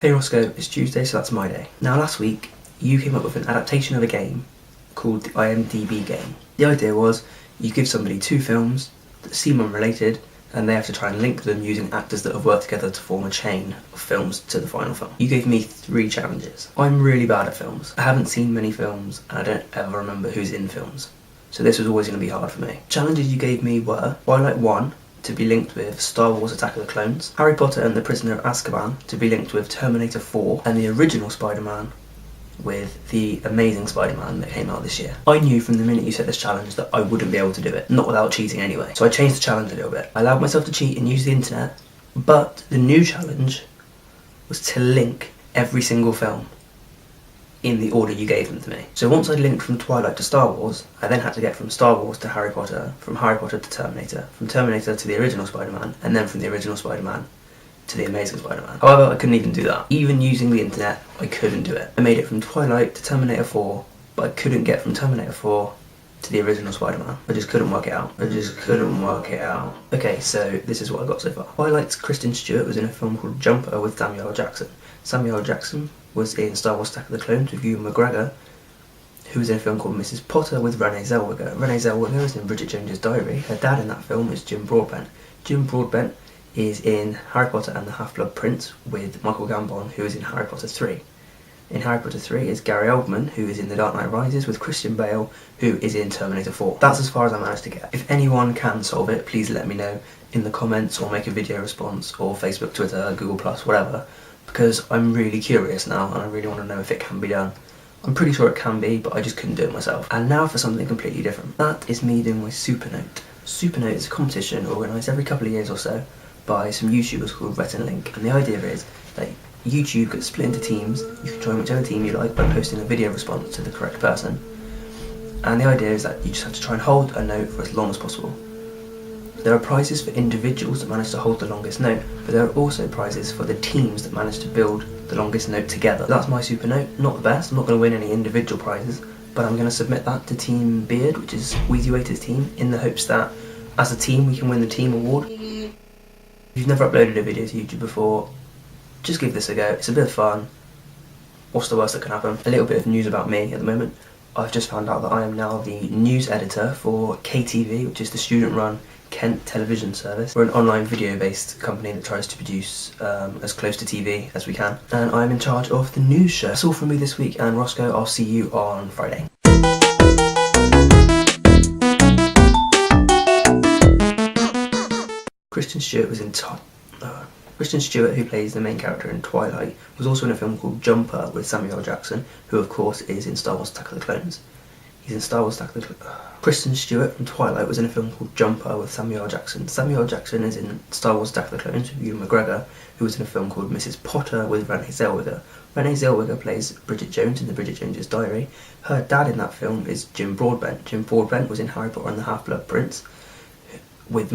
Hey Roscoe, it's Tuesday, so that's my day. Now last week, you came up with an adaptation of a game called the IMDB game. The idea was, you give somebody two films that seem unrelated, and they have to try and link them using actors that have worked together to form a chain of films to the final film. You gave me 3 challenges. I'm really bad at films. I haven't seen many films, and I don't ever remember who's in films. So this was always going to be hard for me. Challenges you gave me were Twilight 1, to be linked with Star Wars Attack of the Clones, Harry Potter and the Prisoner of Azkaban to be linked with Terminator 4, and the original Spider-Man with the Amazing Spider-Man that came out this year. I knew from the minute you set this challenge that I wouldn't be able to do it, not without cheating anyway. So I changed the challenge a little bit. I allowed myself to cheat and use the internet, but the new challenge was to link every single film in the order you gave them to me. So once I'd linked from Twilight to Star Wars, I then had to get from Star Wars to Harry Potter, from Harry Potter to Terminator, from Terminator to the original Spider-Man, and then from the original Spider-Man to the Amazing Spider-Man. However, I couldn't even do that. Even using the internet, I couldn't do it. I made it from Twilight to Terminator 4, but I couldn't get from Terminator 4 to the original Spider-Man. I just couldn't work it out. Okay, so this is what I got so far. Twilight's Kristen Stewart was in a film called Jumper with Samuel L. Jackson. Samuel L. Jackson was in Star Wars Attack of the Clones with Ewan McGregor, who was in a film called Mrs. Potter with Renee Zellweger. Renee Zellweger is in Bridget Jones's Diary. Her dad in that film is Jim Broadbent. Jim Broadbent is in Harry Potter and the Half-Blood Prince with Michael Gambon, who is in Harry Potter 3. In Harry Potter 3 is Gary Oldman, who is in The Dark Knight Rises with Christian Bale, who is in Terminator 4. That's as far as I managed to get. If anyone can solve it, please let me know in the comments or make a video response or Facebook, Twitter, Google+, whatever, because I'm really curious now and I really want to know if it can be done. I'm pretty sure it can be, but I just couldn't do it myself. And now for something completely different. That is me doing my Supernote. Supernote is a competition organised every couple of years or so by some YouTubers called Rhett and Link, and the idea is that YouTube gets split into teams. You can join whichever team you like by posting a video response to the correct person, and the idea is that you just have to try and hold a note for as long as possible. There are prizes for individuals that manage to hold the longest note, but there are also prizes for the teams that manage to build the longest note together. That's my super note, not the best. I'm not going to win any individual prizes, but I'm going to submit that to Team Beard, which is Wheezy Waiter's team, in the hopes that as a team we can win the team award. If you've never uploaded a video to YouTube before, just give this a go. It's a bit of fun. What's the worst that can happen? A little bit of news about me at the moment. I've just found out that I am now the news editor for KTV, which is the student-run Kent television service. We're an online video-based company that tries to produce as close to TV as we can, and I'm in charge of the news show. That's all from me this week, and Roscoe, I'll see you on Friday. Kristen Stewart was in Kristen Stewart, who plays the main character in Twilight, was also in a film called Jumper with Samuel L. Jackson, who of course is in Star Wars Attack of the Clones. He's in Star Wars Attack of the Clones. Kristen Stewart from Twilight was in a film called Jumper with Samuel L. Jackson. Samuel L. Jackson is in Star Wars Attack of the Clones with Ewan McGregor, who was in a film called Mrs. Potter with Renee Zellweger. Renee Zellweger plays Bridget Jones in the Bridget Jones's Diary. Her dad in that film is Jim Broadbent. Jim Broadbent was in Harry Potter and the Half-Blood Prince with